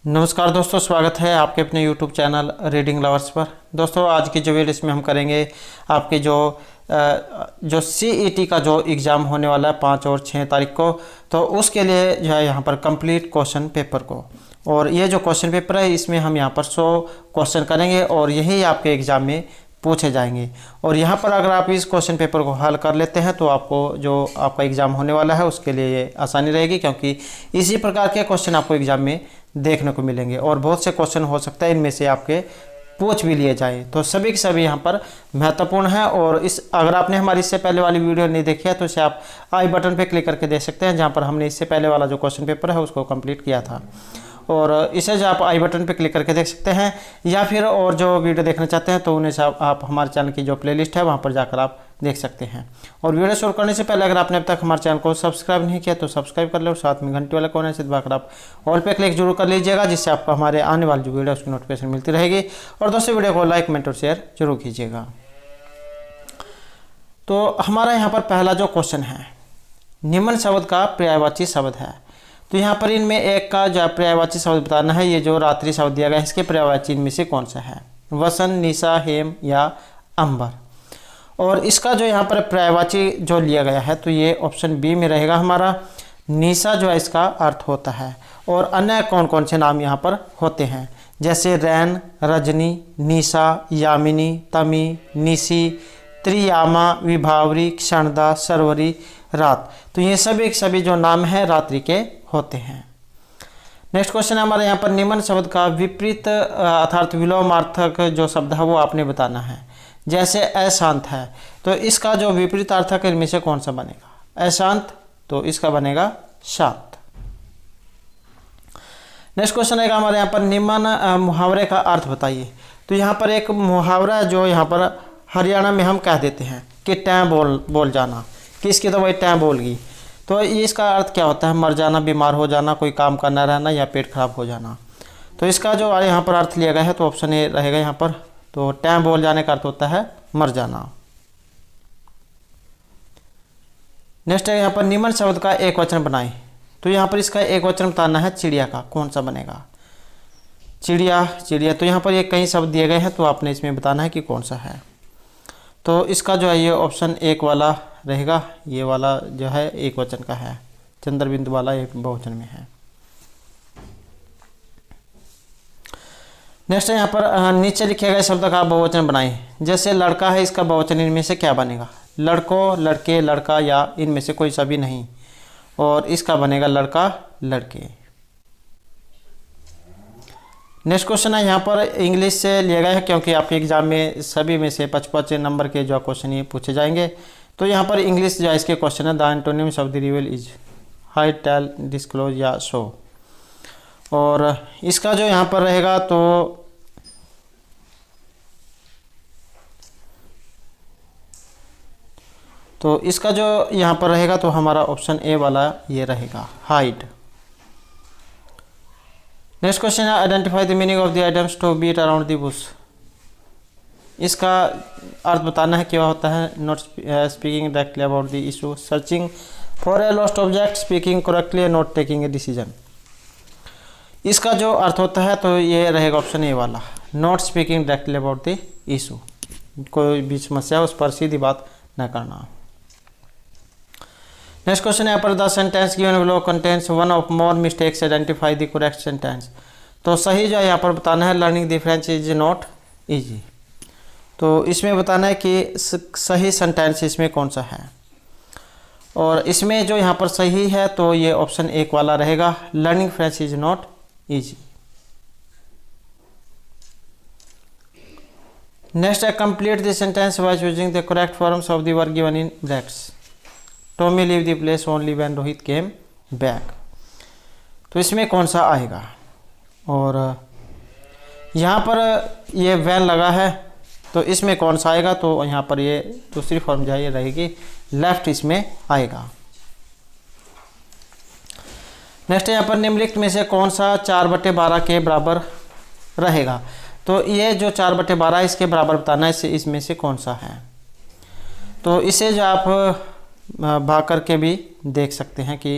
नमस्कार दोस्तों, स्वागत है आपके अपने YouTube चैनल रीडिंग लवर्स पर। दोस्तों आज की जो वीडियो इसमें हम करेंगे आपके जो CET का जो एग्ज़ाम होने वाला है 5 और 6 तारीख को, तो उसके लिए जो है यहाँ पर कंप्लीट क्वेश्चन पेपर को, और ये जो क्वेश्चन पेपर है इसमें हम यहाँ पर 100 क्वेश्चन करेंगे और यही आपके एग्ज़ाम में पूछे जाएंगे। और यहाँ पर अगर आप इस क्वेश्चन पेपर को हल कर लेते हैं तो आपको जो आपका एग्ज़ाम होने वाला है उसके लिए ये आसानी रहेगी, क्योंकि इसी प्रकार के क्वेश्चन आपको एग्ज़ाम में देखने को मिलेंगे और बहुत से क्वेश्चन हो सकता है इनमें से आपके पूछ भी लिए जाए। तो सभी के सभी यहाँ पर महत्वपूर्ण है। और अगर आपने हमारी इससे पहले वाली वीडियो नहीं देखी है तो इसे आप आई बटन पे क्लिक करके देख सकते हैं, जहाँ पर हमने इससे पहले वाला जो क्वेश्चन पेपर है उसको कंप्लीट किया था। और इसे जो आप आई बटन पे क्लिक करके देख सकते हैं, या फिर और जो वीडियो देखना चाहते हैं तो उन्हें आप हमारे चैनल की जो प्लेलिस्ट है वहाँ पर जाकर आप देख सकते हैं। और वीडियो शुरू करने से पहले अगर आपने अब तक हमारे चैनल को सब्सक्राइब नहीं किया तो सब्सक्राइब कर लो, और साथ में घंटी वाले कोने से दबाकर आप ऑल पे क्लिक जरूर कर लीजिएगा, जिससे आपको हमारे आने वाली जो वीडियो उसकी नोटिफिकेशन मिलती रहेगी। और दोस्तों वीडियो को लाइक, कमेंट और शेयर जरूर कीजिएगा। तो हमारा यहाँ पर पहला जो क्वेश्चन है, निम्न शब्द का पर्यायवाची शब्द है। तो यहाँ पर इनमें एक का जो पर्यायवाची शब्द बताना है। ये जो रात्रि शब्द दिया गया है इसके पर्यायवाची इनमें से कौन सा है? वसंत, निशा, हेम या अंबर। और इसका जो यहाँ पर पर्यायवाची जो लिया गया है तो ये ऑप्शन बी में रहेगा हमारा। निशा जो है इसका अर्थ होता है। और अन्य कौन कौन से नाम यहाँ पर होते हैं, जैसे रैन, रजनी, निशा, यामिनी, तमी, निशी, त्रियामा, विभावरी, क्षणदा, सरवरी, रात। तो ये सभी जो नाम है रात्रि के होते हैं। नेक्स्ट क्वेश्चन है हमारे यहाँ पर, निम्न शब्द का विपरीत अर्थात विलोमार्थक जो शब्द है वो आपने बताना है। जैसे अशांत है तो इसका जो विपरीत अर्थक इनमें से कौन सा बनेगा? अशांत, तो इसका बनेगा शांत। नेक्स्ट क्वेश्चन है हमारे यहाँ पर, निम्न मुहावरे का अर्थ बताइए। तो यहाँ पर एक मुहावरा जो यहाँ पर हरियाणा में हम कह देते हैं कि टैं बोल जाना, किसकी तो वही टैं बोल गई। तो इसका अर्थ क्या होता है? मर जाना, बीमार हो जाना, कोई काम का न रहना या पेट खराब हो जाना। तो इसका जो यहाँ पर अर्थ लिया गया है तो ऑप्शन ए रहेगा यहाँ पर। तो टैं बोल जाने का अर्थ होता है मर जाना। नेक्स्ट है यहाँ पर, निम्न शब्द का एक वचन बनाएं। तो यहाँ पर इसका एक वचन बताना है चिड़िया का, कौन सा बनेगा? चिड़िया, चिड़िया। तो यहाँ पर ये कई शब्द दिए गए हैं तो आपने इसमें बताना है कि कौन सा है। तो इसका जो है ये ऑप्शन एक वाला रहेगा। ये वाला जो है एक वचन का है, चंद्रबिंदु वाला एक बहुवचन में है। नेक्स्ट है यहाँ पर, नीचे लिखे गए शब्द का बहुवचन बनाएं। जैसे लड़का है, इसका बहुवचन इनमें से क्या बनेगा? लड़कों, लड़के, लड़का या इनमें से कोई सा भी नहीं, और इसका बनेगा लड़का, लड़के। नेक्स्ट क्वेश्चन है यहाँ पर इंग्लिश से लिया गया है, क्योंकि आपके एग्जाम में सभी में से 55 नंबर के जो क्वेश्चन ये पूछे जाएंगे। तो यहाँ पर इंग्लिश जो है इसके क्वेश्चन है, the antonyms of the reveal is hide, tell, disclose या शो। और इसका जो यहाँ पर रहेगा तो इसका जो यहाँ पर रहेगा तो हमारा ऑप्शन ए वाला ये रहेगा, हाइड। नेक्स्ट क्वेश्चन है, identify the meaning of the idioms to beat around the bush. इसका अर्थ बताना है क्या होता है? Not speaking directly about the issue, searching for a lost object, speaking correctly, not taking a decision. इसका जो अर्थ होता है तो ये रहेगा ऑप्शन ए वाला, not speaking directly about the issue. कोई भी समस्या उस पर सीधी बात न करना। नेक्स्ट क्वेश्चन है यहाँ पर, the sentence given below contains one of more mistakes, identify the correct sentence. तो सही जो है यहाँ पर बताना है, learning the French is not easy. तो इसमें बताना है कि सही सेंटेंस इसमें कौन सा है। और इसमें जो यहाँ पर सही है तो ये ऑप्शन एक वाला रहेगा, learning French is not easy. Next है, complete the sentence by using the correct forms of the verb given in brackets. Tommy leave the place only when Rohit came back. तो इसमें कौन सा आएगा? और यहाँ पर ये वैन लगा है तो इसमें कौन सा आएगा? तो यहाँ पर ये दूसरी फॉर्म जो है ये रहेगी, लेफ्ट इसमें आएगा। नेक्स्ट यहाँ पर, निम्नलिखित में से कौन सा 4/12 के बराबर रहेगा? तो ये जो 4/12 इसके बराबर बताना है, इसमें से कौन सा है। तो इसे जो आप भाग करके भी देख सकते हैं कि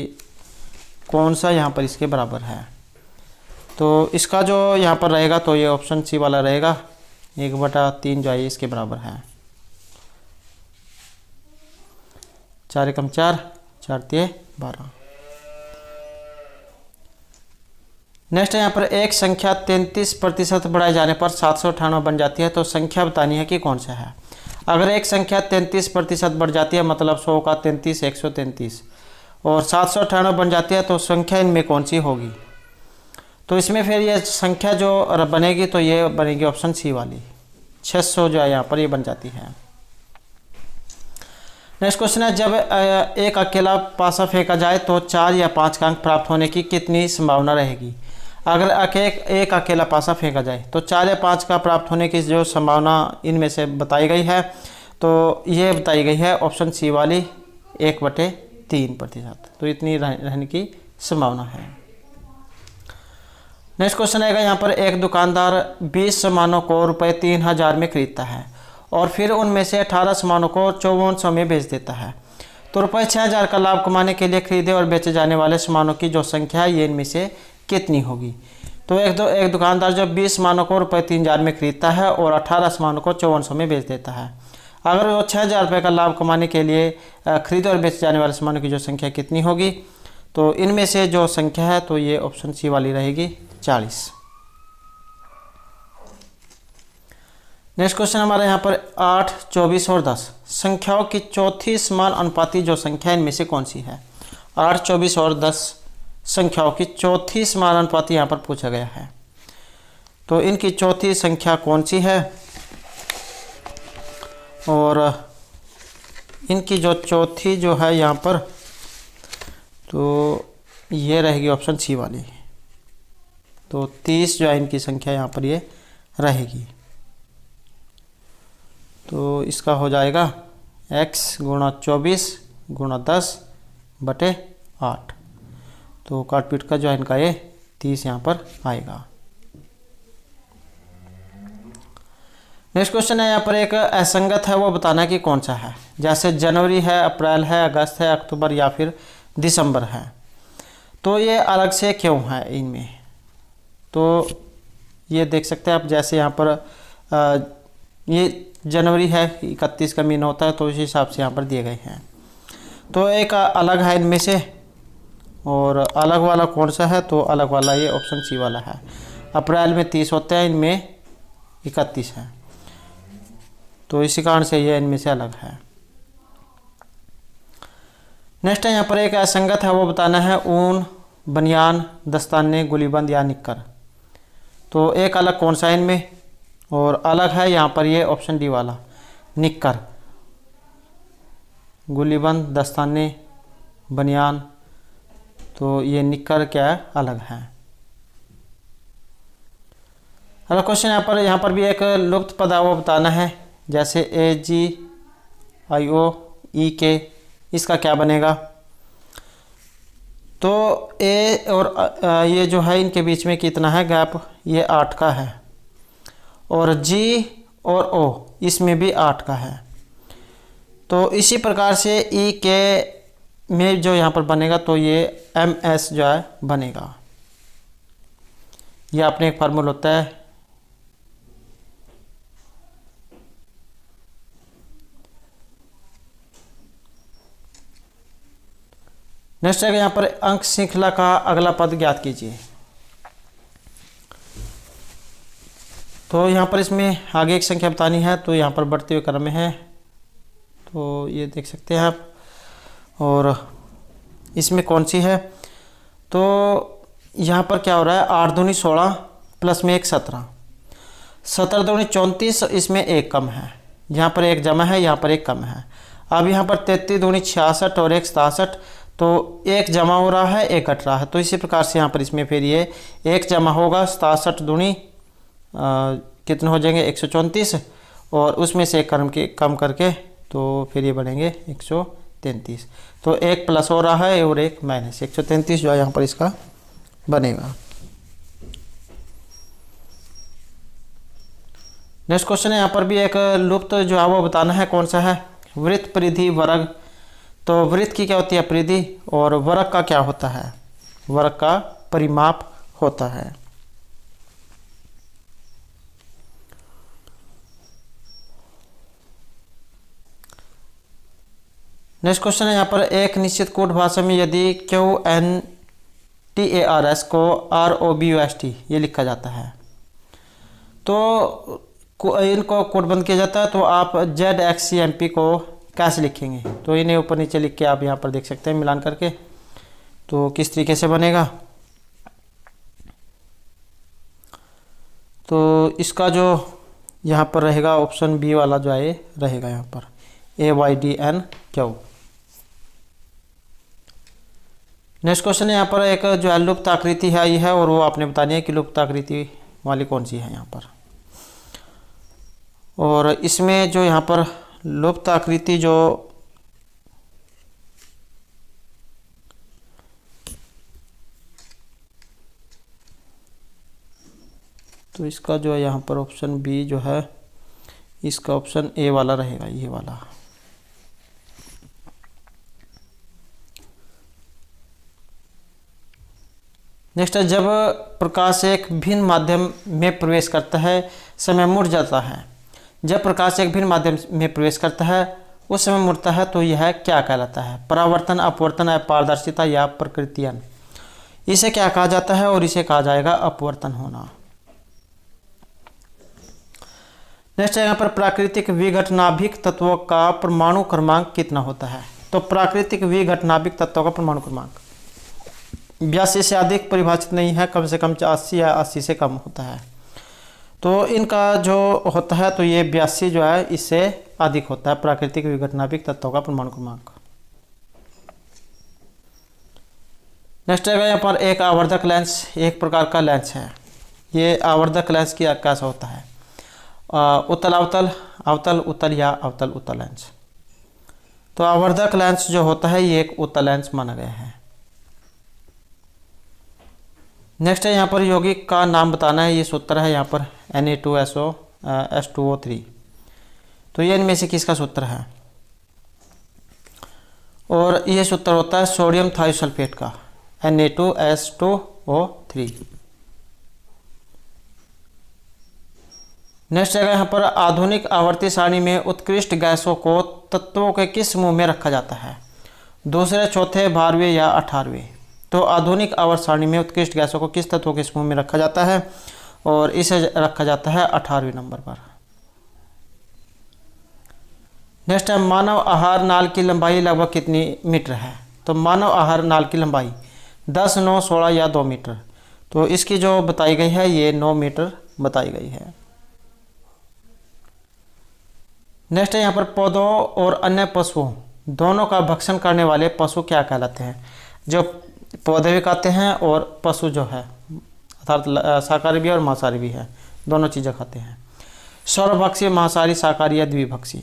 कौन सा यहाँ पर इसके बराबर है। तो इसका जो यहाँ पर रहेगा तो ये ऑप्शन सी वाला रहेगा, 1/3 जो है इसके बराबर है। 4 एकम 4, 4 तिये 12। नेक्स्ट है यहाँ पर एक संख्या 33% बढ़ाए जाने पर 798 बन जाती है, तो संख्या बतानी है कि कौन सा है। अगर एक संख्या 33% बढ़ जाती है मतलब 100 का 33 133 और 798 बन जाती है, तो संख्या इनमें कौन सी होगी। तो इसमें फिर ये संख्या जो बनेगी तो ये बनेगी ऑप्शन सी वाली, 600 जो है यहाँ पर ये बन जाती है। नेक्स्ट क्वेश्चन है, जब एक अकेला पासा फेंका जाए तो 4 या 5 का अंक प्राप्त होने की कितनी संभावना रहेगी। अगर एक अकेला पासा फेंका जाए तो 4 या 5 का प्राप्त होने की जो संभावना इनमें से बताई गई है, तो ये बताई गई है ऑप्शन सी वाली 1/3%। तो इतनी रहने की संभावना है। नेक्स्ट क्वेश्चन आएगा यहाँ पर, एक दुकानदार 20 सामानों को रुपये 3000 में खरीदता है और फिर उनमें से 18 सामानों को 5400 में बेच देता है, तो रुपये 6000 का लाभ कमाने के लिए खरीदे और बेचे जाने वाले सामानों की जो संख्या है ये इनमें से कितनी होगी। तो एक दुकानदार जब 20 सामानों को रुपये 3000 में खरीदता है और 18 सामानों को 5400 में बेच देता है, अगर वो 6000 रुपये का लाभ कमाने के लिए खरीदे और बेचे जाने वाले सामानों की जो संख्या कितनी होगी, तो इनमें से जो संख्या है तो ये ऑप्शन सी वाली रहेगी 40। नेक्स्ट क्वेश्चन हमारे यहाँ पर 8, 24 और 10 संख्याओं की चौथी समान अनुपाती जो संख्या इनमें से कौन सी है। 8, 24 और 10 संख्याओं की चौथी समान अनुपाती यहाँ पर पूछा गया है, तो इनकी चौथी संख्या कौन सी है और इनकी जो चौथी जो है यहाँ पर तो ये रहेगी ऑप्शन सी वाली। तो 30 जो है इनकी संख्या यहाँ पर ये रहेगी, तो इसका हो जाएगा x गुणा 24 गुणा 10/8। तो काटपीट का जो है इनका ये 30 यहाँ पर आएगा। नेक्स्ट क्वेश्चन है यहाँ पर, एक असंगत है वो बताना कि कौन सा है। जैसे जनवरी है, अप्रैल है, अगस्त है, अक्टूबर या फिर दिसंबर है, तो ये अलग से क्यों है इनमें। तो ये देख सकते हैं आप, जैसे यहाँ पर ये जनवरी है, 31 का महीना होता है, तो इस हिसाब से यहाँ पर दिए गए हैं। तो एक अलग है इनमें से, और अलग वाला कौन सा है, तो अलग वाला ये ऑप्शन सी वाला है। अप्रैल में 30 होते हैं, इनमें 31 है, तो इसी कारण से ये इनमें से अलग है। नेक्स्ट है यहाँ पर, एक असंगत है वो बताना है। ऊन, बनियान, दस्ताने, गुलीबंद या निक्कर, तो एक अलग कौन सा है इनमें, और अलग है यहाँ पर ये ऑप्शन डी वाला निक्कर। गुलीबंद, दस्ताने, बनियान, तो ये निक्कर क्या है, अलग है। अगला क्वेश्चन यहाँ पर भी एक लुप्त पद वो बताना है। जैसे AGIOEK, इसका क्या बनेगा। तो ए और ये जो है इनके बीच में कितना है गैप, ये 8 का है, और G और O इसमें भी 8 का है। तो इसी प्रकार से E के में जो यहाँ पर बनेगा तो ये MS जो है बनेगा। ये अपने एक फार्मूला होता है, नेक्स्ट है यहाँ पर अंक श्रृंखला का अगला पद ज्ञात कीजिए। तो यहाँ पर इसमें आगे एक संख्या बतानी है, तो यहाँ पर बढ़ते हुए क्रम में है, तो ये देख सकते हैं आप। और इसमें कौन सी है, तो यहाँ पर क्या हो रहा है, 8 दूनी 16 प्लस में 1 17, 17 दूनी 34, इसमें 1 कम है, यहाँ पर 1 जमा है, यहाँ पर 1 कम है। अब यहाँ पर 33 दूनी 66 और 1 67, तो 1 जमा हो रहा है, 1 घट रहा है। तो इसी प्रकार से यहाँ पर इसमें फिर ये 1 जमा होगा, 67 दूनी कितने हो जाएंगे 134, और उसमें से 1 कम करके तो फिर ये बनेंगे 133। तो 1 प्लस हो रहा है और 1 माइनस, 133 जो है यहाँ पर इसका बनेगा। नेक्स्ट क्वेश्चन है यहाँ पर भी एक लुप्त जो है वो बताना है कौन सा है। वृत्त, परिधि, वर्ग। तो वृत्त की क्या होती है, परिधि, और वर्ग का क्या होता है, वर्ग का परिमाप होता है। नेक्स्ट क्वेश्चन है यहाँ पर, एक निश्चित कोड भाषा में यदि QNTARS को ROBUST ये लिखा जाता है तो इनको कोड बंद किया जाता है, तो आप ZXCMP को कैसे लिखेंगे? तो इन्हें ऊपर नीचे लिख के आप यहाँ पर देख सकते हैं मिलान करके, तो किस तरीके से बनेगा। तो इसका जो यहाँ पर रहेगा ऑप्शन बी वाला जो है रहेगा यहाँ पर AYDNQ। नेक्स्ट क्वेश्चन है यहाँ पर, एक जो है लुप्त आकृति है ये है, और वो आपने बतानी है कि लुप्त आकृति वाली कौन सी है यहाँ पर। और इसमें जो यहाँ पर लुप्त आकृति जो तो इसका जो है यहाँ पर ऑप्शन बी जो है, इसका ऑप्शन ए वाला रहेगा, ये वाला। नेक्स्ट है, जब प्रकाश एक भिन्न माध्यम में प्रवेश करता है समय मुड़ जाता है। जब प्रकाश एक भिन्न माध्यम में प्रवेश करता है उस समय मुड़ता है, तो यह क्या कहलाता है? परावर्तन, अपवर्तन, अपारदर्शिता या प्रकृतियन। इसे क्या कहा जाता है? और इसे कहा जाएगा अपवर्तन होना। नेक्स्ट है यहाँ पर, प्राकृतिक विघटनाभिक तत्वों का परमाणु क्रमांक कितना होता है? तो प्राकृतिक विघटनाभिक तत्वों का परमाणु क्रमांक 82 से अधिक परिभाषित नहीं है, कम से कम 80 या 80 से कम होता है। तो इनका जो होता है तो ये 82 जो है इससे अधिक होता है प्राकृतिक विघटनाभिक तत्वों का परमाणु क्रमांक। नेक्स्ट है यहाँ पर, एक आवर्धक लेंस एक प्रकार का लेंस है। ये आवर्धक लेंस की कैसा होता है? उत्तल अवतल, अवतल उत्तल या अवतल उत्तल लेंस। तो आवर्धक लेंस जो होता है ये एक उत्तल लेंस माना गया है। नेक्स्ट है यहाँ पर, यौगिक का नाम बताना है। ये सूत्र है यहाँ पर Na2SO(H2O3). तो ये इनमें से किसका सूत्र है? और ये सूत्र होता है सोडियम थायोसल्फेट का, Na2S2O3। नेक्स्ट है यहाँ पर, आधुनिक आवर्ती सारणी में उत्कृष्ट गैसों को तत्वों के किस समूह में रखा जाता है? दूसरे, चौथे, 12वें या 18वें। तो आधुनिक आवर्त सारणी में उत्कृष्ट गैसों को किस तत्वों के समूह में रखा जाता है? और इसे रखा जाता है 18वें नंबर पर। नेक्स्ट है, मानव आहार नाल की लंबाई लगभग कितनी मीटर है? तो मानव आहार नाल की लंबाई 10, 9, 16 या 2 मीटर। तो इसकी जो बताई गई है ये 9 मीटर बताई गई है। नेक्स्ट है यहाँ पर, पौधों और अन्य पशुओं दोनों का भक्षण करने वाले पशु क्या कहलाते हैं? जो पौधे भी खाते हैं और पशु जो है अर्थात शाकाहारी भी है और मांसाहारी भी है, दोनों चीज़ें खाते हैं। सर्वभक्षी, मांसाहारी, शाकाहारी या द्विभक्षी।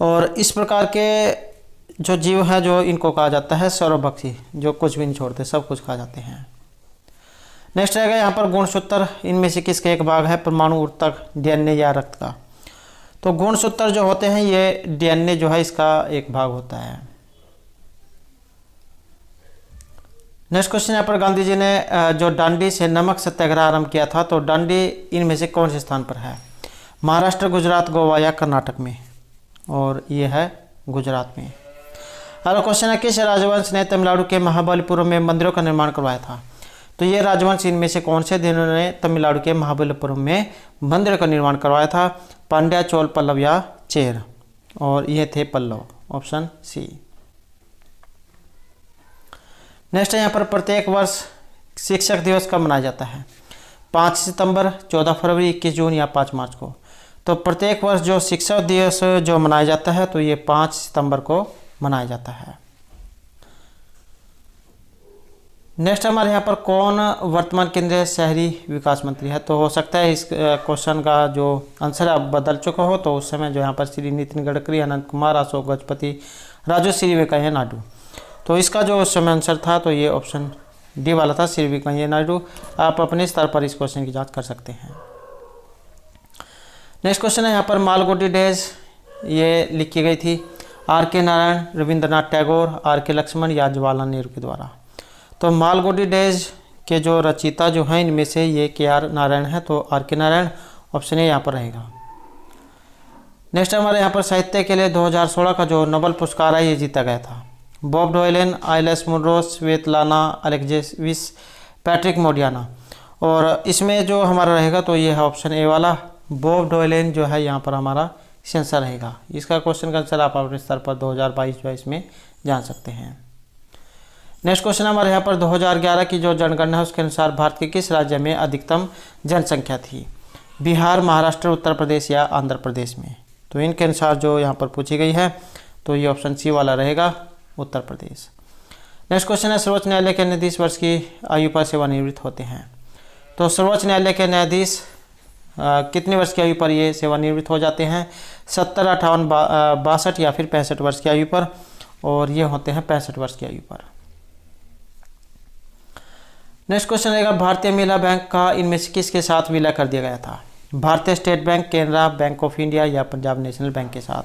और इस प्रकार के जो जीव है जो इनको कहा जाता है सर्वभक्षी, जो कुछ भी नहीं छोड़ते, सब कुछ खा जाते हैं। नेक्स्ट रहेगा यहाँ पर, गुणसूत्र इनमें से किसका एक भाग है? परमाणु ऊतक, DNA या रक्त का। तो गुणसूत्र जो होते हैं ये DNA जो है इसका एक भाग होता है। नेक्स्ट क्वेश्चन यहाँ पर, गांधी जी ने जो डांडी से नमक सत्याग्रह आरंभ किया था, तो डांडी इनमें से कौन से स्थान पर है? महाराष्ट्र, गुजरात, गोवा या कर्नाटक में। और ये है गुजरात में। अगला क्वेश्चन है, किस राजवंश ने तमिलनाडु के महाबलीपुरम में मंदिरों का निर्माण करवाया था? तो ये राजवंश इनमें से कौन से जिन्होंने तमिलनाडु के महाबलीपुरम में मंदिर का निर्माण करवाया था? पांड्या, चोल, पल्लव या चेर। और ये थे पल्लव, ऑप्शन सी। नेक्स्ट है यहाँ पर, प्रत्येक वर्ष शिक्षक दिवस कब मनाया जाता है? 5 सितंबर, 14 फरवरी, 21 जून या 5 मार्च को। तो प्रत्येक वर्ष जो शिक्षक दिवस जो मनाया जाता है तो ये 5 सितंबर को मनाया जाता है। नेक्स्ट हमारे यहाँ पर, कौन वर्तमान केंद्रीय शहरी विकास मंत्री है? तो हो सकता है इस क्वेश्चन का जो आंसर आप बदल चुका हो, तो उस समय जो यहाँ पर श्री नितिन गडकरी, अनंत कुमार, अशोक गजपति, राजू श्री वेंकैया नायडू। तो इसका जो उस समय आंसर था तो ये ऑप्शन डी वाला था, श्री वेंकैया नायडू। आप अपने स्तर पर इस क्वेश्चन की जांच कर सकते हैं। नेक्स्ट क्वेश्चन है यहाँ पर, मालगुडी डेज ये लिखी गई थी R.K. नारायण, रविंद्रनाथ टैगोर, R.K. लक्ष्मण या जवाहरलाल नेहरू के द्वारा। तो मालगुडी डेज के जो रचयिता जो हैं इनमें से ये KR नारायण है, तो R.K. नारायण, ऑप्शन ए यहाँ पर रहेगा। नेक्स्ट हमारे यहाँ पर साहित्य के लिए 2016 का जो नोबेल पुरस्कार है ये जीता गया था। Bob Dylan, Alice Munro, Svetlana Alexievich, Patrick Modiano. और इसमें जो हमारा रहेगा तो ये है ऑप्शन ए वाला, बॉब डोयलन जो है यहाँ पर हमारा सेंसर रहेगा। इसका क्वेश्चन का आंसर आप अपने स्तर पर 2022 जो है इसमें जान सकते हैं। नेक्स्ट क्वेश्चन हमारे यहाँ पर 2011 की जो जनगणना है उसके अनुसार भारत के किस राज्य में अधिकतम जनसंख्या थी? बिहार, महाराष्ट्र, उत्तर प्रदेश या आंध्र प्रदेश में? तो इनके अनुसार जो यहाँ पर पूछी गई है तो ये ऑप्शन सी वाला रहेगा, उत्तर प्रदेश। नेक्स्ट क्वेश्चन है सर्वोच्च न्यायालय के न्यायाधीश वर्ष की आयु पर सेवानिवृत्त होते हैं? तो सर्वोच्च न्यायालय के न्यायाधीश कितने वर्ष की आयु पर ये सेवानिवृत्त हो जाते हैं? 70, 58, 62 या फिर 65 वर्ष की आयु पर, और ये होते हैं 65 वर्ष की आयु पर। नेक्स्ट क्वेश्चन रहेगा भारतीय महिला बैंक का इनमें से किसके साथ विलय कर दिया गया था? भारतीय state bank, Canara bank of India या पंजाब नेशनल बैंक के साथ?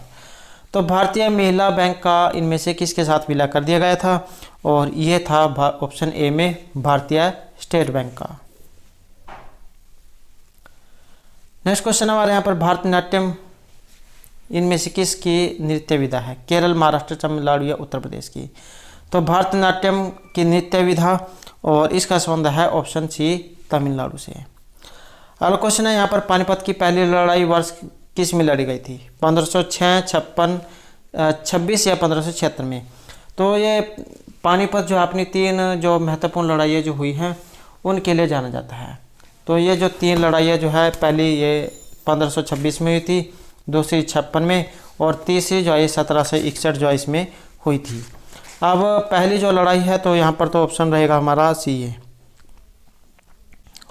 तो भारतीय महिला बैंक का इनमें से किसके साथ विलय कर दिया गया था? और ये था ऑप्शन ए में भारतीय स्टेट बैंक का। नेक्स्ट क्वेश्चन हमारे यहाँ पर भारतनाट्यम इनमें से किसकी नृत्य विधा है? केरल, महाराष्ट्र, तमिलनाडु या उत्तर प्रदेश की? तो भारतनाट्यम की नृत्य विधा, और इसका संबंध है ऑप्शन सी तमिलनाडु से। अगला क्वेश्चन है यहाँ पर पानीपत की पहली लड़ाई वर्ष किस में लड़ी गई थी? 1506, 56, 26 या 1576 में? तो ये पानीपत जो अपनी 3 जो महत्वपूर्ण लड़ाइयाँ जो हुई हैं उनके लिए जाना जाता है। तो ये जो 3 लड़ाइयाँ जो है, पहली ये 1526 में हुई थी, दूसरी 56 में, और तीसरी जो है 1761 जो है इसमें हुई थी। अब पहली जो लड़ाई है तो यहाँ पर तो ऑप्शन रहेगा हमारा सी है।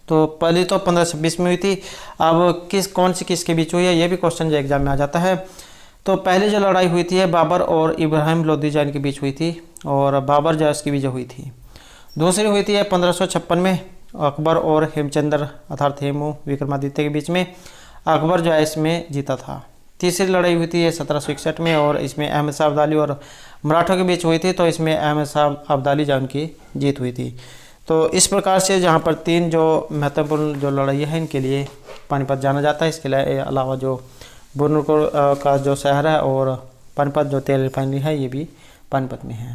तो पहली तो 1526 में हुई थी। अब कौन सी किसके बीच हुई है ये भी क्वेश्चन जो एग्जाम में आ जाता है। तो पहली जो लड़ाई हुई थी बाबर और इब्राहिम लोदी जैन के बीच हुई थी, और बाबर जो है उसकी विजय हुई थी। दूसरी हुई थी 1556 में अकबर और हेमचंद्र अर्थात हेमू विक्रमादित्य के बीच में, अकबर जो है इसमें जीता था। तीसरी लड़ाई हुई थी 1761 में, और इसमें अहमद शाह अब्दाली और मराठों के बीच हुई थी, तो इसमें अहमद शाह अब्दाली जो उनकी जीत हुई थी। तो इस प्रकार से जहाँ पर 3 जो महत्वपूर्ण जो लड़ाई है इनके लिए पानीपत जाना जाता है। इसके अलावा जो बुरनपुर का जो शहर है और पानीपत जो तेल रिफाइनरी है ये भी पानीपत में है।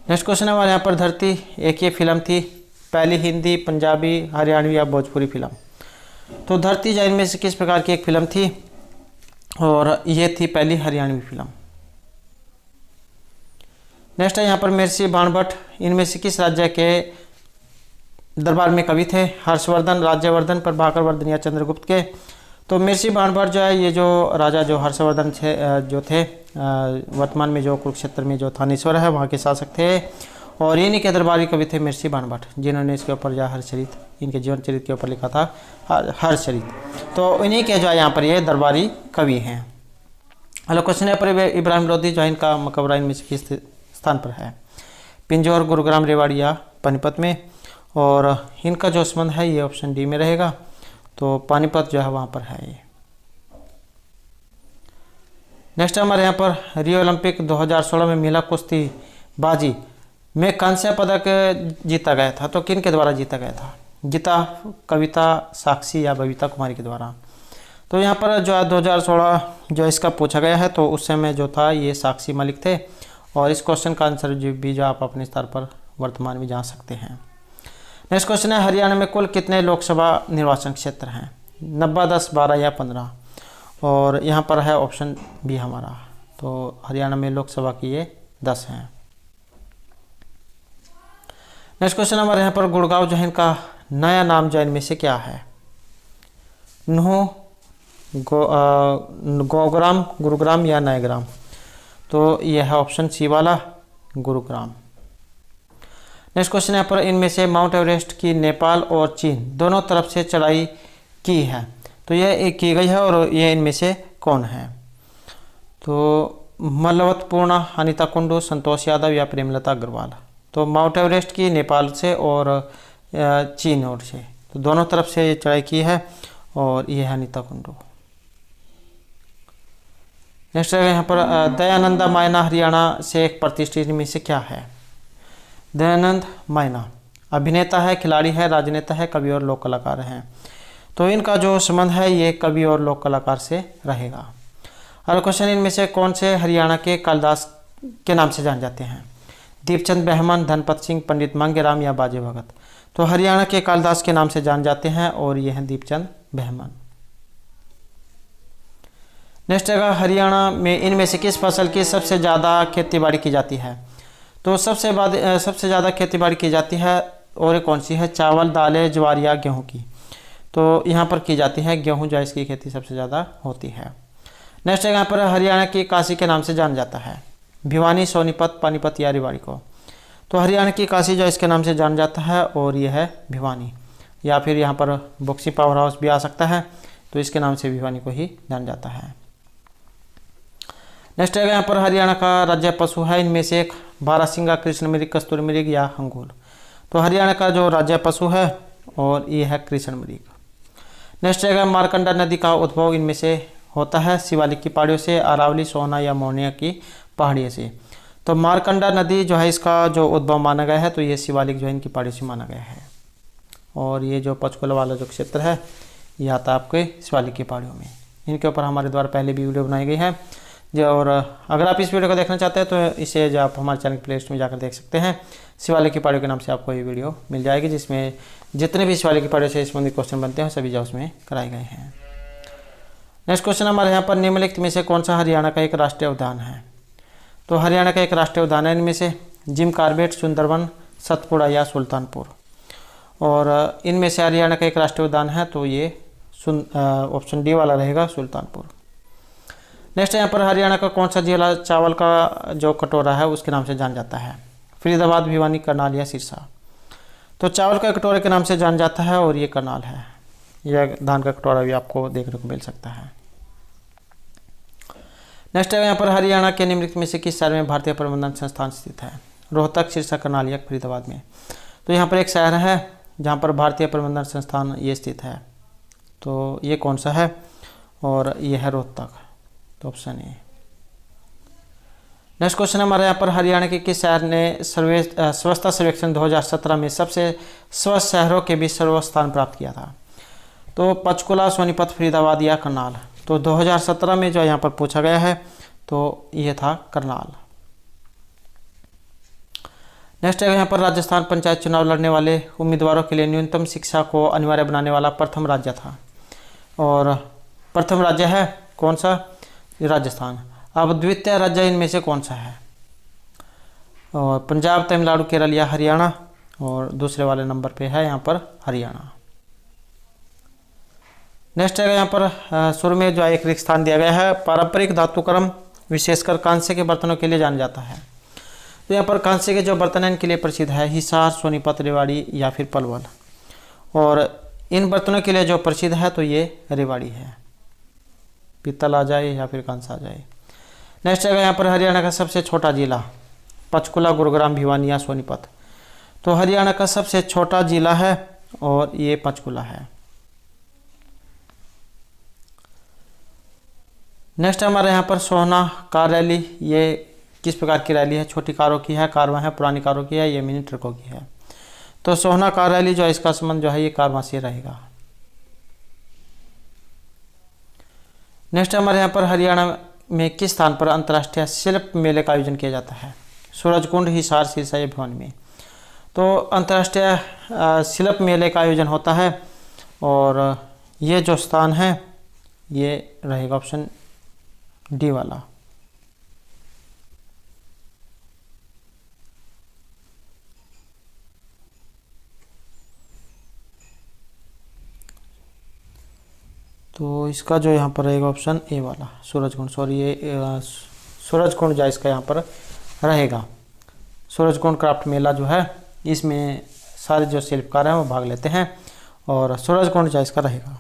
नेक्स्ट क्वेश्चन हमारे यहाँ पर धरती एक ये फिल्म थी, पहली हिंदी, पंजाबी, हरियाणवी या भोजपुरी फिल्म? तो धरती जो इनमें से किस प्रकार की एक फिल्म थी? और ये थी पहली हरियाणवी फिल्म। नेक्स्ट है यहाँ पर महर्षि बाणभट्ट इनमें से किस राज्य के दरबार में कवि थे? हर्षवर्धन, राज्यवर्धन, प्रभाकरवर्धन या चंद्रगुप्त के? तो महर्षि बाणभट्ट जो है ये जो राजा जो हर्षवर्धन जो थे वर्तमान में जो कुरुक्षेत्र में जो थानेश्वर है वहाँ के शासक थे, और इन्हीं के दरबारी कवि थे महर्षि बाणभट्ट, जिन्होंने इसके ऊपर जो हर्षचरित इनके जीवन चरित्र के ऊपर लिखा था हर्षचरित। तो इन्हीं के जो है यहाँ पर ये दरबारी कवि हैं। अगला क्वेश्चन है पर इब्राहिम लोदी जो है इनका मकबरा इनमें से किस स्थान पर है? पिंजौर, गुरुग्राम, रेवाड़ी या पानीपत में? और इनका जो संबंध है ये ऑप्शन डी में रहेगा, तो पानीपत जो है वहाँ पर है ये। नेक्स्ट हमारे यहाँ पर रियो ओलंपिक 2016 में महिला कुश्ती बाजी में कांस्य पदक जीता गया था, तो किन के द्वारा जीता गया था? गीता, कविता, साक्षी या बबीता कुमारी के द्वारा? तो यहाँ पर जो है 2016 जो इसका पूछा गया है, तो उस समय जो था ये साक्षी मलिक थे, और इस क्वेश्चन का आंसर जो आप अपने स्तर पर वर्तमान में जान सकते हैं। नेक्स्ट क्वेश्चन है हरियाणा में कुल कितने लोकसभा निर्वाचन क्षेत्र हैं? 90, 10, 12 या 15? और यहाँ पर है ऑप्शन बी हमारा, तो हरियाणा में लोकसभा की ये 10 हैं। नेक्स्ट क्वेश्चन हमारे यहाँ पर गुड़गांव जो है इनका नया नाम जो इनमें से क्या है? नूह, गोग्राम, गुरुग्राम या नयग्राम? तो यह है ऑप्शन सी वाला, गुरुग्राम। नेक्स्ट क्वेश्चन यहाँ पर इनमें से माउंट एवरेस्ट की नेपाल और चीन दोनों तरफ से चढ़ाई की है, तो यह एक की गई है, और यह इनमें से कौन है? तो मल्लवत पूर्णा, अनिता कुंडू, संतोष यादव या प्रेमलता अग्रवाल? तो माउंट एवरेस्ट की नेपाल से और चीन ओर से, तो दोनों तरफ से चढ़ाई की है, और यह है अनिता कुंडू। नेक्स्ट है यहाँ पर दयानंदा मायना हरियाणा से एक प्रतिष्ठित में से क्या है? दयानंद मायना अभिनेता है, खिलाड़ी है, राजनेता है, कवि और लोक कलाकार हैं? तो इनका जो संबंध है ये कवि और लोक कलाकार से रहेगा। अगला क्वेश्चन, इनमें से कौन से हरियाणा के कालिदास के नाम से जाने जाते हैं? दीपचंद बहमन, धनपत सिंह, पंडित मांगेराम या बाजे भगत? तो हरियाणा के कालिदास के नाम से जाने जाते हैं और ये हैं दीपचंद बहमन। नेक्स्ट है, हरियाणा में इनमें से किस फसल की सबसे ज़्यादा खेतीबाड़ी की जाती है? तो सबसे ज़्यादा खेतीबाड़ी की जाती है और ये कौन सी है? चावल, दालें, ज्वार या गेहूँ की? तो यहाँ पर की जाती है गेहूँ, जो इसकी खेती सबसे ज़्यादा होती है। नेक्स्ट है, यहाँ पर हरियाणा की काशी के नाम से जाना जाता है? भिवानी, सोनीपत, पानीपत या रेवाड़ी को? तो हरियाणा की काशी जो इसके नाम से जाना जाता है और यह है भिवानी, या फिर यहाँ पर बक्सी पावर हाउस भी आ सकता है, तो इसके नाम से भिवानी को ही जाना जाता है। नेक्स्ट है, यहाँ पर हरियाणा का राज्य पशु है इनमें से एक? बारहसिंगा, कृष्ण मृग, कस्तूरी मृग या हंगोल? तो हरियाणा का जो राज्य पशु है और ये है कृष्ण मृग। नेक्स्ट है, मारकंडा नदी का उद्भव इनमें से होता है? शिवालिक की पहाड़ियों से, अरावली, सोहना या मोहनिया की पहाड़ियों से? तो मारकंडा नदी जो है इसका जो उद्भव माना गया है तो ये शिवालिक जो है इनकी पहाड़ियों से माना गया है। और ये जो पंचकुला वाला जो क्षेत्र है ये आता है आपके शिवालिक की पहाड़ियों में। इनके ऊपर हमारे द्वारा पहले भी वीडियो बनाई गई है जो, और अगर आप इस वीडियो को देखना चाहते हैं तो इसे जो आप हमारे चैनल प्ले लिस्ट में जाकर देख सकते हैं। शिवालिक की पहाड़ियों के नाम से आपको ये वीडियो मिल जाएगी, जिसमें जितने भी शिवालिक की पहाड़ियों से संबंधित क्वेश्चन बनते हैं सभी जो उसमें कराए गए हैं। नेक्स्ट क्वेश्चन हमारे यहाँ पर, निम्नलिखित में से कौन सा हरियाणा का एक राष्ट्रीय उद्यान है? तो हरियाणा का एक राष्ट्रीय उद्यान है इनमें से? जिम कार्बेट, सुंदरवन, सतपुड़ा या सुल्तानपुर? और इनमें से हरियाणा का एक राष्ट्रीय उद्यान है तो ये ऑप्शन डी वाला रहेगा, सुल्तानपुर। नेक्स्ट यहाँ पर हरियाणा का कौन सा जिला चावल का जो कटोरा है उसके नाम से जाना जाता है? फरीदाबाद, भिवानी, करनाल या सिरसा? तो चावल का कटोरे के नाम से जाना जाता है और ये करनाल है। यह धान का कटोरा भी आपको देखने को मिल सकता है। नेक्स्ट है यहाँ पर, हरियाणा के निम्नलिखित में से किस शहर में भारतीय प्रबंधन संस्थान स्थित है? रोहतक, सिरसा, करनाल या फरीदाबाद में? तो यहाँ पर एक शहर है जहाँ पर भारतीय प्रबंधन संस्थान ये स्थित है, तो ये कौन सा है? और ये है रोहतक, तो ऑप्शन ए। नेक्स्ट क्वेश्चन हमारे यहाँ पर, हरियाणा के किस शहर ने स्वच्छता सर्वेक्षण 2017 में सबसे स्वच्छ शहरों के बीच सर्वोच्च स्थान प्राप्त किया था? तो पंचकुला, सोनीपत, फरीदाबाद या करनाल? तो 2017 में जो यहाँ पर पूछा गया है तो ये था करनाल। नेक्स्ट है यहाँ पर, राजस्थान पंचायत चुनाव लड़ने वाले उम्मीदवारों के लिए न्यूनतम शिक्षा को अनिवार्य बनाने वाला प्रथम राज्य था, और प्रथम राज्य है कौन सा? राजस्थान। अब द्वितीय राज्य इनमें से कौन सा है? और पंजाब, तमिलनाडु, केरल या हरियाणा? और दूसरे वाले नंबर पे है यहाँ पर हरियाणा। नेक्स्ट है यहाँ पर, शुरू में जो एक रिक्त स्थान दिया गया है, पारंपरिक धातुकर्म विशेषकर कांसे के बर्तनों के लिए जाना जाता है। तो यहाँ पर कांसे के जो बर्तन हैं इनके लिए प्रसिद्ध है हिसार, सोनीपत, रेवाड़ी या फिर पलवल। और इन बर्तनों के लिए जो प्रसिद्ध है तो ये रेवाड़ी है, पीतल आ जाए या फिर कांसा आ जाए। नेक्स्ट है यहाँ पर, हरियाणा का सबसे छोटा जिला? पंचकुला, गुरुग्राम, भिवानी या सोनीपत? तो हरियाणा का सबसे छोटा जिला है और ये पंचकुला है। नेक्स्ट हमारे यहाँ पर, सोहना कार रैली ये किस प्रकार की रैली है? छोटी कारों की है, कारवां है, पुरानी कारों की है, ये मिनी ट्रकों की है? तो सोहना कार रैली जो है इसका संबंध जो है ये कारवां से रहेगा। नेक्स्ट हमारे यहाँ पर, हरियाणा में किस स्थान पर अंतर्राष्ट्रीय शिल्प मेले का आयोजन किया जाता है? सूरजकुंड, हिसार, सिरसा या भिवानी में? तो अंतर्राष्ट्रीय शिल्प मेले का आयोजन होता है और ये जो स्थान है ये रहेगा ऑप्शन डी वाला। तो इसका जो यहाँ पर रहेगा ऑप्शन ए वाला, सूरजकुंड। सॉरी, ये सूरजकुंड जो इसका यहाँ पर रहेगा। सूरजकुंड क्राफ्ट मेला जो है इसमें सारे जो शिल्पकार हैं वो भाग लेते हैं और सूरजकुंड जो इसका रहेगा।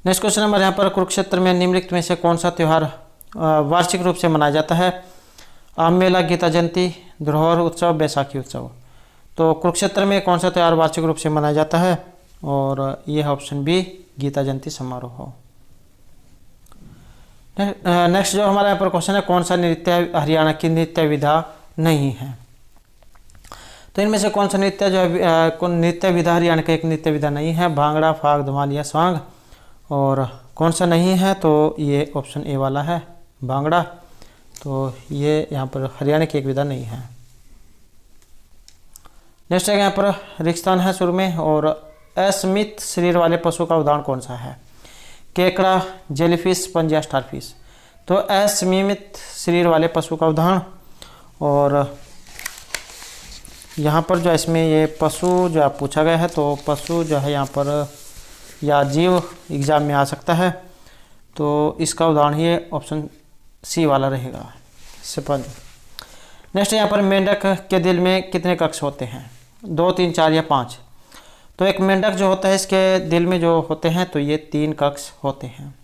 नेक्स्ट क्वेश्चन हमारे यहाँ पर, कुरुक्षेत्र में निम्नलिखित में से कौन सा त्यौहार वार्षिक रूप से मनाया जाता है? आम मेला, गीता जयंती, धरोहर उत्सव, बैसाखी उत्सव? तो कुरुक्षेत्र में कौन सा त्यौहार वार्षिक रूप से मनाया जाता है? और ये है ऑप्शन बी, गीता जयंती समारोह। नेक्स्ट जो हमारे यहाँ पर क्वेश्चन है, कौन सा नृत्य हरियाणा की नृत्य विधा नहीं है? तो इनमें से कौन सा नृत्य जो है कौन नृत्य विधा हरियाणा का एक नृत्य विधा नहीं है, भांगड़ा, फाग, धमाल या स्वांग। और कौन सा नहीं है, तो ये ऑप्शन ए वाला है भांगड़ा। तो ये यहाँ पर हरियाणा की एक विधा नहीं है। नेक्स्ट है यहाँ पर रेगिस्तान है शुरू में। और असीमित शरीर वाले पशु का उदाहरण कौन सा है? केकड़ा, जेलीफिश, स्पंज या स्टारफिश। तो असीमित शरीर वाले पशु का उदाहरण। और यहाँ पर जो इसमें ये पशु जो आप पूछा गया है, तो पशु जो है यहाँ पर या जीव एग्जाम में आ सकता है, तो इसका उदाहरण ही ऑप्शन सी वाला रहेगा, स्पंज। नेक्स्ट यहाँ पर मेंढक के दिल में कितने कक्ष होते हैं? 2, 3, 4 या 5। तो एक मेंढक जो होता है इसके दिल में जो होते हैं तो ये 3 कक्ष होते हैं।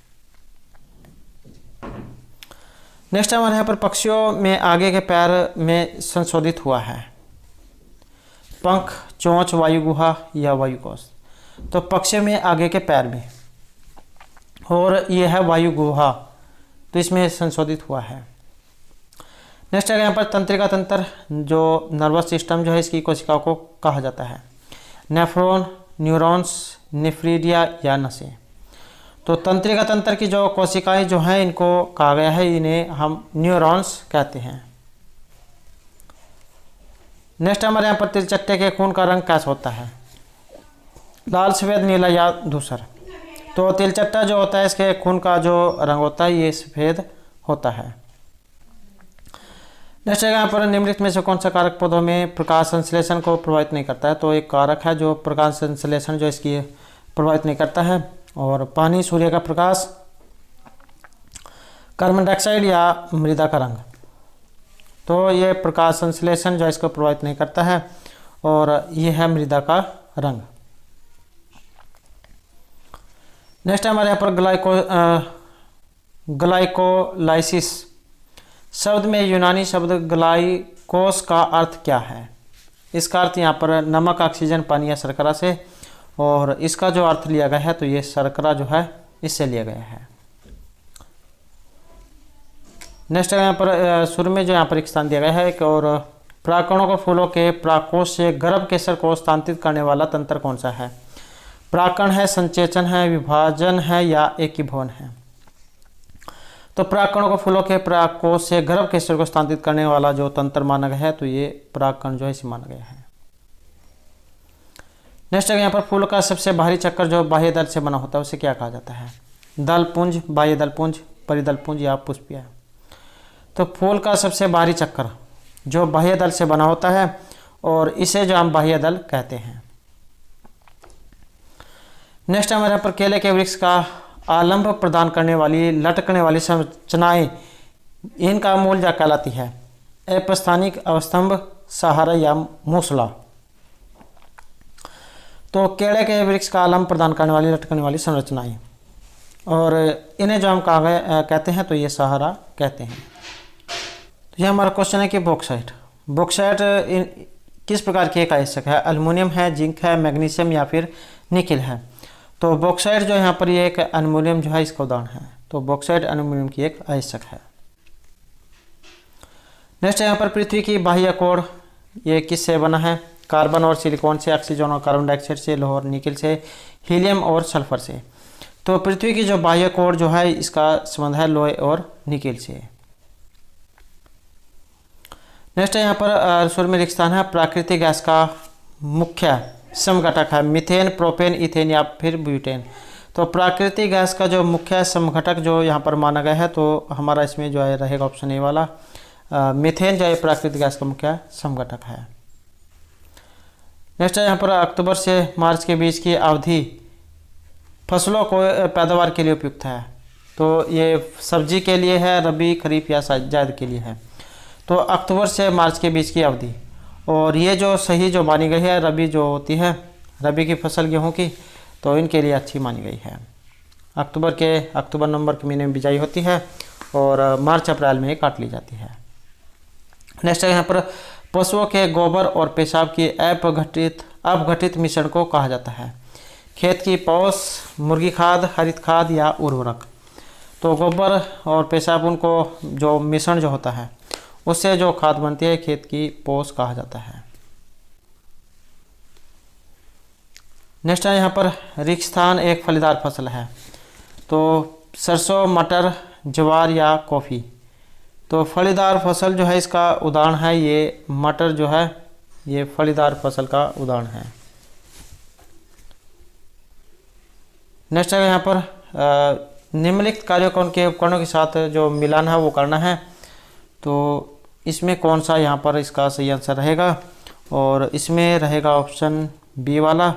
नेक्स्ट हमारे यहाँ पर पक्षियों में आगे के पैर में संशोधित हुआ है, पंख, चोंच, वायु गुहा या वायुकोश। तो पक्षियों में आगे के पैर में, और ये है वायु गुहा, तो इसमें संशोधित हुआ है। नेक्स्ट है यहाँ पर तंत्रिका तंत्र, जो नर्वस सिस्टम जो है इसकी कोशिकाओं को कहा जाता है, नेफ्रॉन, न्यूरॉन्स, नेफ्रीडिया या नसें। तो तंत्रिका तंत्र की जो कोशिकाएं जो हैं इनको कहा गया है, इन्हें हम न्यूरॉन्स कहते हैं। नेक्स्ट हमारे यहाँ पर तिलचट्टे के खून का रंग कैसा होता है? लाल, सफ़ेद, नीला या धूसर। तो तिलचट्टा जो होता है इसके खून का जो रंग होता है ये सफ़ेद होता है। नेक्स्ट यहाँ पर निम्नलिखित में से कौन सा कारक पौधों में प्रकाश संश्लेषण को प्रभावित नहीं करता है? तो एक कारक है जो प्रकाश संश्लेषण जो इसकी प्रभावित नहीं करता है, और पानी, सूर्य का प्रकाश, कार्बन डाइऑक्साइड या मृदा का रंग। तो ये प्रकाश संश्लेषण जो इसको प्रभावित नहीं करता है, और ये है मृदा का रंग। नेक्स्ट हमारे यहाँ पर ग्लाइकोलाइसिस शब्द में यूनानी शब्द ग्लाइकोस का अर्थ क्या है? इसका अर्थ यहाँ पर नमक, ऑक्सीजन, पानी या शर्करा से, और इसका जो अर्थ लिया गया है तो ये शर्करा जो है इससे लिया गया है। नेक्स्ट यहाँ पर शुरू में जो यहाँ पर एक स्थान दिया गया है एक, और परागकणों को फूलों के परागकोश से गर्भ केसर को स्थानांतरित करने वाला तंत्र कौन सा है? परागकण है, संचेचन है, विभाजन है या एकीभवन है। तो परागकणों को फूलों के परागकोश से गर्भ केसर को स्थानांतरित करने वाला जो तंत्र माना गया है तो ये परागकण जो है इसे माना गया है। नेक्स्ट है यहाँ पर फूल का सबसे बाहरी चक्कर जो बाह्य दल से बना होता है उसे क्या कहा जाता है? दल पुंज, बाह्य दल पुंज, परिदल पुंज या पुष्पीय। तो फूल का सबसे बाहरी चक्कर जो बाह्य दल से बना होता है, और इसे जो हम बाह्य दल कहते हैं। नेक्स्ट हमारे यहाँ पर केले के वृक्ष का आलंब प्रदान करने वाली लटकने वाली संरचनाएं, इनका मूल क्या कहलाती है? अपस्थानिक, अवस्तंभ, सहारा या मूसला। तो केले के वृक्ष का आलंब प्रदान करने वाली लटकने वाली संरचनाएं, और इन्हें जो हम कहते हैं तो ये सहारा कहते हैं। तो ये हमारा क्वेश्चन है कि बॉक्साइट किस प्रकार की एक आयस्क है? एल्युमिनियम है, जिंक है, मैग्नीशियम या फिर निकिल है। तो बॉक्साइट जो यहाँ पर ये एक एल्युमिनियम जो है इसका उदाहरण है। तो बॉक्साइट एल्युमिनियम की एक आयस्क है। नेक्स्ट यहाँ पर पृथ्वी की बाह्य कोर ये किससे बना है? कार्बन और सिलिकॉन से, ऑक्सीजन और कार्बन डाइऑक्साइड से, लोहा और निकिल से, हीलियम और सल्फर से। तो पृथ्वी की जो बाह्य कोर जो है इसका संबंध है लोहे और निकिल से। नेक्स्ट यहाँ पर शुरू में रेगिस्तान है। प्राकृतिक गैस का मुख्य समघटक है मीथेन, प्रोपेन, इथेन या फिर ब्यूटेन। तो प्राकृतिक गैस का जो मुख्य समघटक जो यहाँ पर माना गया है तो हमारा इसमें जो है रहेगा ऑप्शन ए वाला, मीथेन जो है प्राकृतिक गैस का मुख्य समघटक है। नेक्स्ट है यहाँ पर अक्टूबर से मार्च के बीच की अवधि फसलों को पैदावार के लिए उपयुक्त है। तो ये सब्जी के लिए है, रबी, खरीफ या जायद के लिए है। तो अक्टूबर से मार्च के बीच की अवधि, और ये जो सही जो मानी गई है रबी जो होती है, रबी की फसल गेहूं की, तो इनके लिए अच्छी मानी गई है। अक्टूबर नवंबर के महीने में बिजाई होती है और मार्च अप्रैल में काट ली जाती है। नेक्स्ट है यहाँ पर पशुओं के गोबर और पेशाब की अपघटित मिश्रण को कहा जाता है? खेत की पौस, मुर्गी खाद, हरित खाद या उर्वरक। तो गोबर और पेशाब उनको जो मिश्रण जो होता है उससे जो खाद बनती है खेत की पौस कहा जाता है। नेक्स्ट है यहाँ पर रेगिस्तान एक फलीदार फसल है। तो सरसों, मटर, ज्वार या कॉफ़ी। तो फलीदार फसल जो है इसका उदाहरण है ये मटर जो है, ये फलीदार फसल का उदाहरण है। नेक्स्ट है यहाँ पर निम्नलिखित कार्यों को उनके उपकरणों के साथ जो मिलान है वो करना है। तो इसमें कौन सा यहाँ पर इसका सही आंसर रहेगा, और इसमें रहेगा ऑप्शन बी वाला।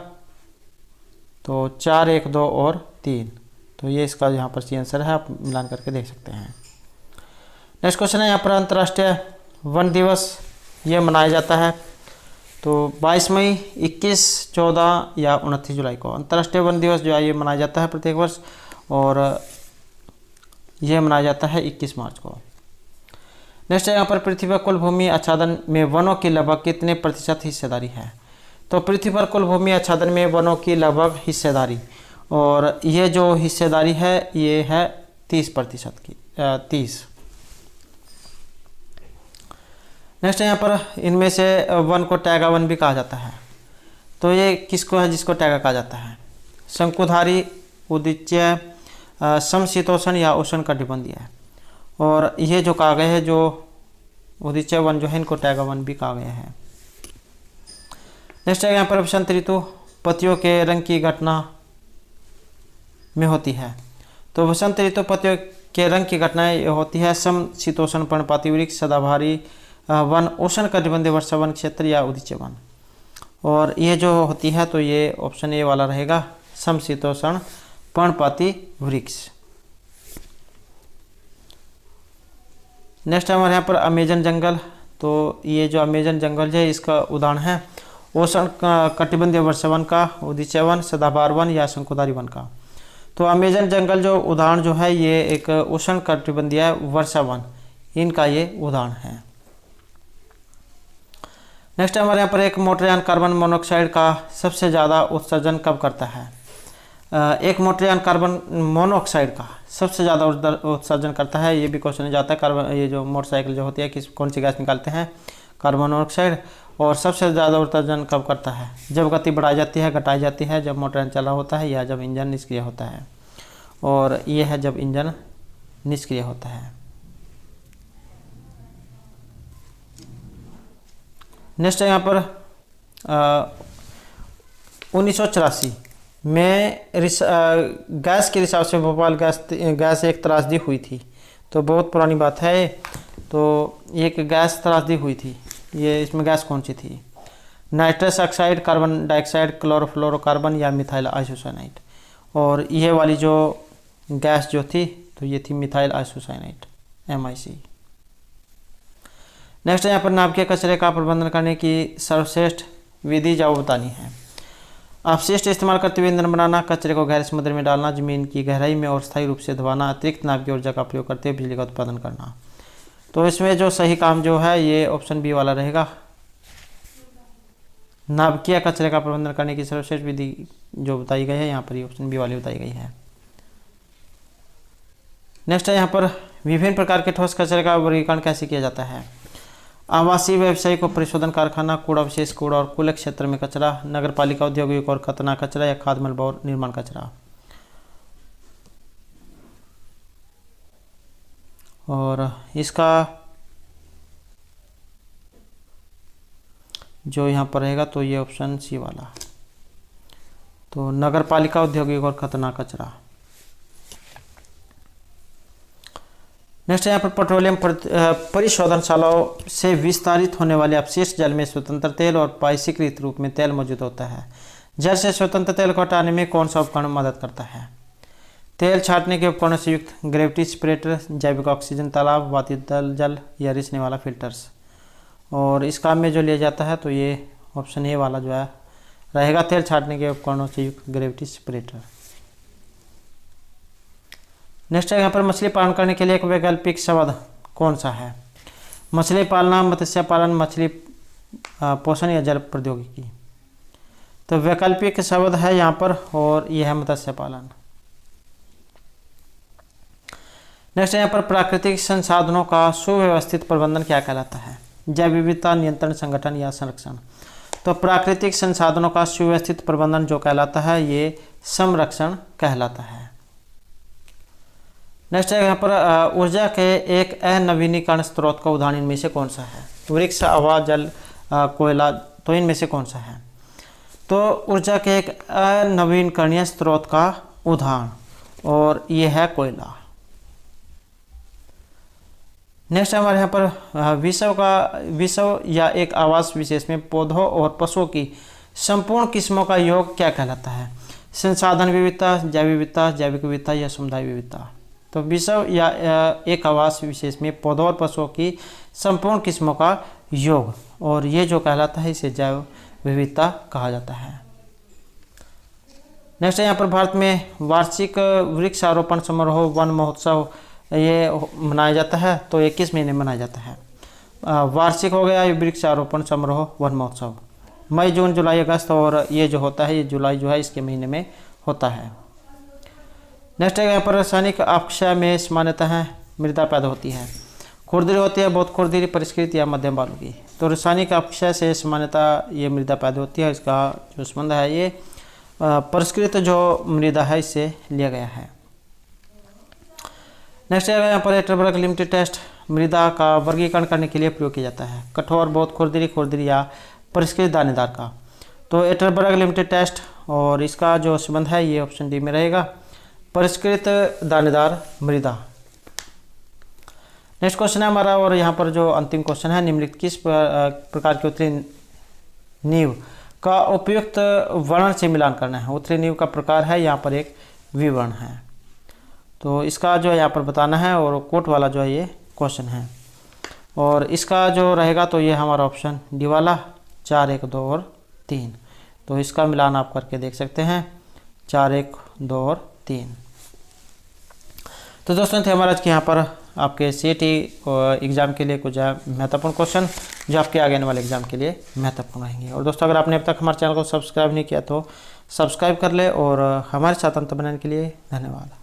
तो 4, 1, 2 और 3, तो ये इसका यहाँ पर सही आंसर है, आप मिलान करके देख सकते हैं। नेक्स्ट क्वेश्चन है यहाँ पर अंतर्राष्ट्रीय वन दिवस ये मनाया जाता है। तो 22 मई, 21, 14 या 29 जुलाई को अंतर्राष्ट्रीय वन दिवस जो है ये मनाया जाता है प्रत्येक वर्ष, और यह मनाया जाता है 21 मार्च को। नेक्स्ट है यहाँ पर पृथ्वी पर कुल भूमि आच्छादन में वनों की लगभग कितने प्रतिशत हिस्सेदारी है। तो पृथ्वी पर कुल भूमि आच्छादन में वनों की लगभग हिस्सेदारी, और ये जो हिस्सेदारी है ये है 30% की, 30। नेक्स्ट है यहाँ पर इनमें से वन को टैगा वन भी कहा जाता है। तो ये किसको है जिसको टैगा कहा जाता है? शंकुधारी, उदीच्य, समशीतोष्ण या उष्णकटिबंधीय है। और ये जो कहा गया है जो उदीच्य वन जो है इनको टैगा वन भी कहा गया है। नेक्स्ट है यहाँ पर वसंत ऋतु पत्तियों के रंग की घटना में होती है। तो वसंत ऋतु पत्तियों के रंग की घटनाएं होती है समशीतोष्ण पर्णपाती वृक्ष, सदाबहारी वन, उष्णकटिबंधीय वर्षा वन क्षेत्र या उदीच्य वन। और ये जो होती है तो ये ऑप्शन ए वाला रहेगा, समशीतोष्ण पर्णपाती वृक्ष। नेक्स्ट हमारे यहाँ पर अमेजन जंगल। तो ये जो अमेजन जंगल है इसका उदाहरण है उष्ण कटिबंधीय वर्षा वन का, उदीच्य वन, सदाबहार वन या शंकुधारी वन का। तो अमेजन जंगल जो उदाहरण जो है ये एक उष्ण कटिबंधीय वर्षा वन, इनका ये उदाहरण है। नेक्स्ट हमारे यहाँ पर एक मोटरयान कार्बन मोनोऑक्साइड का सबसे ज़्यादा उत्सर्जन कब करता है। एक मोटरयान कार्बन मोनोऑक्साइड का सबसे ज़्यादा उत्सर्जन करता है, ये भी क्वेश्चन जाता है। कार्बन, ये जो मोटरसाइकिल जो होती है कौन सी गैस निकालते हैं? Carbon monoxide. और सबसे ज़्यादा उत्सर्जन कब करता है? जब गति बढ़ाई जाती है, घटाई जाती है, जब मोटरयान चला होता है, या जब इंजन निष्क्रिय होता है। और ये है जब इंजन निष्क्रिय होता है। नेक्स्ट है यहाँ पर 1984 में गैस के रिसाव से भोपाल गैस एक त्रासदी हुई थी। तो बहुत पुरानी बात है। तो एक गैस त्रासदी हुई थी, ये इसमें गैस कौन सी थी? Nitrous oxide, carbon dioxide, chlorofluorocarbon या मिथाइल आइसोसाइनाइड। और ये वाली जो गैस जो थी तो ये थी मिथाइल आइसोसाइनाइड, MIC। नेक्स्ट है यहाँ पर नाभिकीय कचरे का प्रबंधन करने की सर्वश्रेष्ठ विधि जो बतानी है। अपशिष्ट इस्तेमाल करते हुए ईंधन बनाना, कचरे को गहरे समुद्र में डालना, जमीन की गहराई में और स्थायी रूप से दबाना, अतिरिक्त नाभिकीय ऊर्जा का प्रयोग करते हुए बिजली का उत्पादन करना। तो इसमें जो सही काम जो है ये ऑप्शन बी वाला रहेगा। नाभिकीय कचरे का प्रबंधन करने की सर्वश्रेष्ठ विधि जो बताई गई है यहाँ पर ये ऑप्शन बी वाली बताई गई है। नेक्स्ट है यहाँ पर विभिन्न प्रकार के ठोस कचरे का वर्गीकरण कैसे किया जाता है। आवासीय, व्यावसायिक और परिशोधन कारखाना, कूड़ा विशेष कूड़ा और खुले क्षेत्र में कचरा, नगर पालिका, औद्योगिक और खतरनाक कचरा या खाद्य मलबा और निर्माण कचरा। और इसका जो यहाँ पर रहेगा तो ये ऑप्शन सी वाला, तो नगर पालिका, औद्योगिक और खतरनाक कचरा। नेक्स्ट यहाँ पर पेट्रोलियम परिशोधनशालाओं से विस्तारित होने वाले अपशिष्ट जल में स्वतंत्र तेल और पाइसीकृत रूप में तेल मौजूद होता है। जल से स्वतंत्र तेल को हटाने में कौन सा उपकरण मदद करता है? तेल छांटने के उपकरणों से युक्त ग्रेविटी स्प्रेटर, जैविक ऑक्सीजन तालाब, वातित जल या रिसने वाला फिल्टर्स। और इस काम में जो लिया जाता है तो ये ऑप्शन ए वाला जो है रहेगा, तेल छांटने के उपकरणों से युक्त ग्रेविटी स्प्रेटर। नेक्स्ट है यहाँ पर मछली पालन करने के लिए एक वैकल्पिक शब्द कौन सा है? मछली पालना, मत्स्य पालन, मछली पोषण या जल प्रौद्योगिकी। तो वैकल्पिक शब्द है यहाँ पर और यह है मत्स्य पालन। नेक्स्ट है यहाँ पर प्राकृतिक संसाधनों का सुव्यवस्थित प्रबंधन क्या कहलाता है? जैव विविधता नियंत्रण, संगठन या संरक्षण। तो प्राकृतिक संसाधनों का सुव्यवस्थित प्रबंधन जो कहलाता है ये संरक्षण कहलाता है। नेक्स्ट है यहाँ पर ऊर्जा के एक अनवीनीकरण स्रोत का उदाहरण इनमें से कौन सा है? वृक्ष, हवा, जल, कोयला, तो इनमें से कौन सा है? तो ऊर्जा के एक अनवीनकरणीय स्रोत का उदाहरण, और ये है कोयला। नेक्स्ट हमारे यहाँ पर विश्व या एक आवास विशेष में पौधों और पशुओं की संपूर्ण किस्मों का योग क्या कहलाता है? संसाधन विविधता, जैव विविधता, जैविक विविधता या समुदाय विविधता। तो विश्व या एक आवास विशेष में पौधों और पशुओं की संपूर्ण किस्मों का योग, और ये जो कहलाता है इसे जैव विविधता कहा जाता है। नेक्स्ट है यहाँ पर भारत में वार्षिक वृक्षारोपण समारोह वन महोत्सव ये मनाया जाता है, तो ये किस महीने मनाया जाता है? वार्षिक हो गया वृक्षारोपण समारोह वन महोत्सव, मई, जून, जुलाई, अगस्त, और ये जो होता है ये जुलाई जो है इसके महीने में होता है। नेक्स्ट है यहाँ पर रासायनिक अपक्षय में सामान्यतः मृदा पैदा होती है, खुरदरी होती है, बहुत खुरदरी, परिष्कृत या मध्यम बालू की। तो रासायनिक अपक्षय से सामान्यतः ये मृदा पैदा होती है, इसका जो संबंध है ये परिष्कृत जो मृदा है इससे लिया गया है। नेक्स्ट है यहाँ पर एटरबर्ग लिमिटेड टेस्ट मृदा का वर्गीकरण करने के लिए प्रयोग किया जाता है, कठोर, बहुत खुरदरी, खुरदरी या परिष्कृत दानेदार का। तो एटरबर्ग लिमिटेड टेस्ट, और इसका जो संबंध है ये ऑप्शन डी में रहेगा, परिष्कृत दानेदार मृदा। नेक्स्ट क्वेश्चन है हमारा, और यहाँ पर जो अंतिम क्वेश्चन है, निम्नलिखित किस प्रकार की उत्तरी नींव का उपयुक्त वर्ण से मिलान करना है? उत्तरी नींव का प्रकार है यहाँ पर एक विवर्ण है, तो इसका जो है यहाँ पर बताना है, और कोट वाला जो है ये क्वेश्चन है, और इसका जो रहेगा तो ये हमारा ऑप्शन डी वाला 4, 1, 2 और 3। तो इसका मिलान आप करके देख सकते हैं 4, 1, 2 और 3। तो दोस्तों थे हमारा आज के यहाँ पर आपके CET एग्ज़ाम के लिए कुछ महत्वपूर्ण क्वेश्चन जो आपके आगे आने वाले एग्ज़ाम के लिए महत्वपूर्ण रहेंगे। और दोस्तों अगर आपने अब तक हमारे चैनल को सब्सक्राइब नहीं किया तो सब्सक्राइब कर ले, और हमारे साथ अंत बनाने के लिए धन्यवाद।